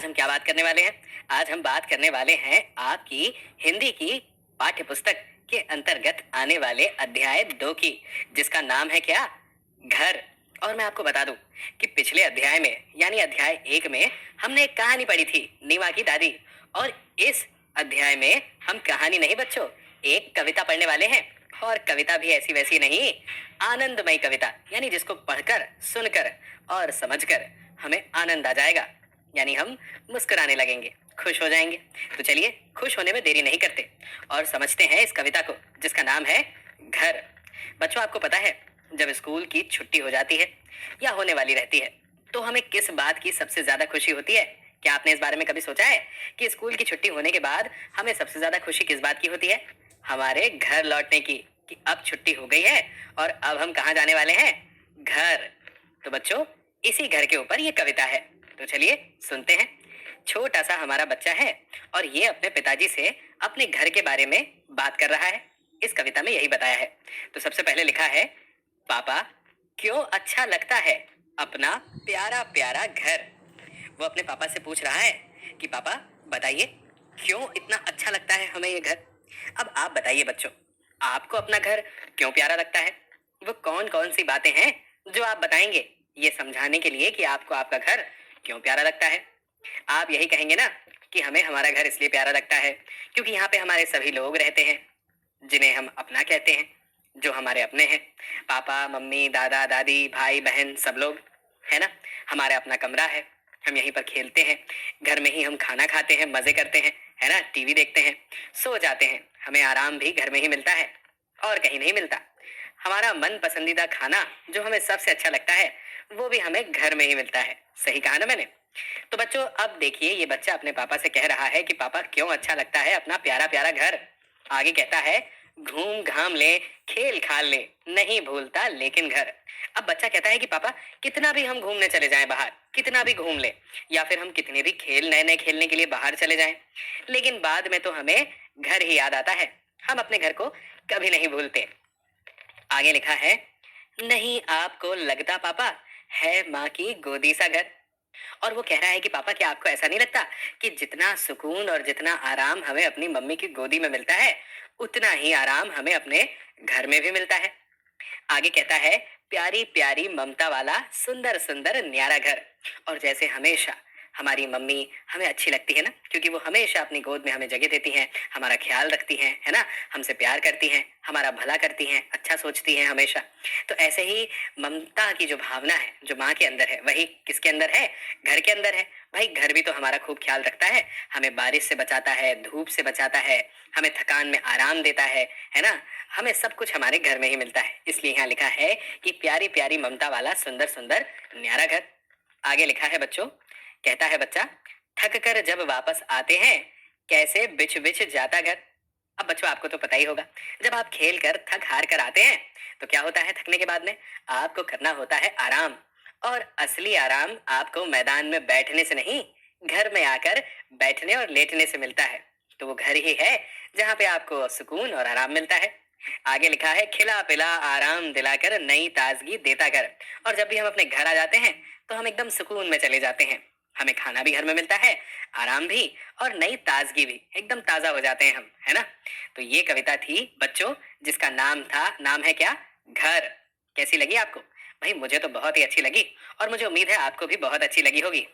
आज हम क्या बात करने वाले हैं? आज हम बात करने वाले हैं आपकी हिंदी की पाठ्य पुस्तक के अंतर्गत आने वाले अध्याय 2 की, जिसका नाम है क्या? घर। और मैं आपको बता दूं कि पिछले अध्याय में यानी अध्याय 1 में हमने एक कहानी पढ़ी थी, नीवा की दादी। और इस अध्याय में हम कहानी नहीं बच्चों, एक कविता पढ़ने वाले हैं। और कविता भी ऐसी वैसी नहीं, आनंदमय कविता, यानी जिसको पढ़कर, सुनकर और समझकर हमें आनंद आ जाएगा, यानी हम मुस्कुराने लगेंगे, खुश हो जाएंगे। तो चलिए खुश होने में देरी नहीं करते और समझते हैं इस कविता को, जिसका नाम है घर। बच्चों, आपको पता है जब स्कूल की छुट्टी हो जाती है या होने वाली रहती है तो हमें किस बात की सबसे ज्यादा खुशी होती है? क्या आपने इस बारे में कभी सोचा है कि स्कूल की छुट्टी होने के बाद हमें सबसे ज्यादा खुशी किस बात की होती है? हमारे घर लौटने की, कि अब छुट्टी हो गई है और अब हम कहाँ जाने वाले हैं? घर। तो बच्चों, इसी घर के ऊपर ये कविता है। तो चलिए सुनते हैं। छोटा सा हमारा बच्चा है और ये अपने पिताजी से अपने घर के बारे में बात कर रहा है। इस कविता में यही बताया है। तो सबसे पहले लिखा है, पापा क्यों अच्छा लगता है अपना प्यारा प्यारा घर। वो अपने पापा से पूछ रहा है कि पापा बताइए, क्यों इतना अच्छा लगता है हमें ये घर। अब आप बताइए बच्चों, आपको अपना घर क्यों प्यारा लगता है? वो कौन कौन सी बातें हैं जो आप बताएंगे ये समझाने के लिए कि आपको आपका घर क्यों प्यारा लगता है? आप यही कहेंगे ना कि हमें हमारा घर इसलिए प्यारा लगता है क्योंकि यहाँ पे हमारे सभी लोग रहते हैं, जिन्हें हम अपना कहते हैं, जो हमारे अपने हैं। पापा मम्मी दादा दादी भाई बहन सब लोग, है ना। हमारा अपना कमरा है, हम यहीं पर खेलते हैं, घर में ही हम खाना खाते हैं, मजे करते हैं, है ना, टीवी देखते हैं, सो जाते हैं। हमें आराम भी घर में ही मिलता है और कहीं नहीं मिलता। हमारा मन पसंदीदा खाना जो हमें सबसे अच्छा लगता है वो भी हमें घर में ही मिलता है। सही कहा ना मैंने? तो बच्चों, अब देखिए ये बच्चा अपने पापा से कह रहा है कि पापा क्यों अच्छा लगता है अपना प्यारा प्यारा घर। आगे कहता है, घूम घाम ले, खेल खाल ले, नहीं भूलता लेकिन घर। अब बच्चा कहता है कि पापा कितना भी हम घूमने चले जाएं बाहर, कितना भी घूम ले, या फिर हम कितने भी खेल नए नए खेलने के लिए बाहर चले जाएं, लेकिन बाद में तो हमें घर ही याद आता है। हम अपने घर को कभी नहीं भूलते। आगे लिखा है, नहीं आपको लगता पापा है माँ की गोदी सा घर। और वो कह रहा है कि पापा क्या आपको ऐसा नहीं लगता कि जितना सुकून और जितना आराम हमें अपनी मम्मी की गोदी में मिलता है उतना ही आराम हमें अपने घर में भी मिलता है। आगे कहता है, प्यारी प्यारी ममता वाला सुंदर सुंदर न्यारा घर। और जैसे हमेशा हमारी मम्मी हमें अच्छी लगती है ना, क्योंकि वो हमेशा अपनी गोद में हमें जगह देती हैं, हमारा ख्याल रखती हैं, है ना, हमसे प्यार करती हैं, हमारा भला करती हैं, अच्छा सोचती हैं हमेशा। तो ऐसे ही ममता की जो भावना है जो माँ के अंदर है, वही किसके अंदर है? घर के अंदर है। भाई घर भी तो हमारा खूब ख्याल रखता है, हमें बारिश से बचाता है, धूप से बचाता है, हमें थकान में आराम देता है ना। हमें सब कुछ हमारे घर में ही मिलता है। इसलिए यहाँ लिखा है कि प्यारी प्यारी ममता वाला सुंदर सुंदर न्यारा घर। आगे लिखा है बच्चों, कहता है बच्चा, थक कर जब वापस आते हैं कैसे बिछ बिछ जाता घर। अब बच्चों आपको तो पता ही होगा, जब आप खेल कर थक हार कर आते हैं तो क्या होता है? थकने के बाद में आपको करना होता है आराम। और असली आराम आपको मैदान में बैठने से नहीं, घर में आकर बैठने और लेटने से मिलता है। तो वो घर ही है जहाँ पे आपको सुकून और आराम मिलता है। आगे लिखा है, खिला पिला आराम दिलाकर नई ताजगी देता घर। और जब भी हम अपने घर आ जाते हैं तो हम एकदम सुकून में चले जाते हैं। हमें खाना भी घर में मिलता है, आराम भी, और नई ताजगी भी, एकदम ताजा हो जाते हैं हम, है ना। तो ये कविता थी बच्चों, जिसका नाम है क्या? घर। कैसी लगी आपको? भाई मुझे तो बहुत ही अच्छी लगी और मुझे उम्मीद है आपको भी बहुत अच्छी लगी होगी।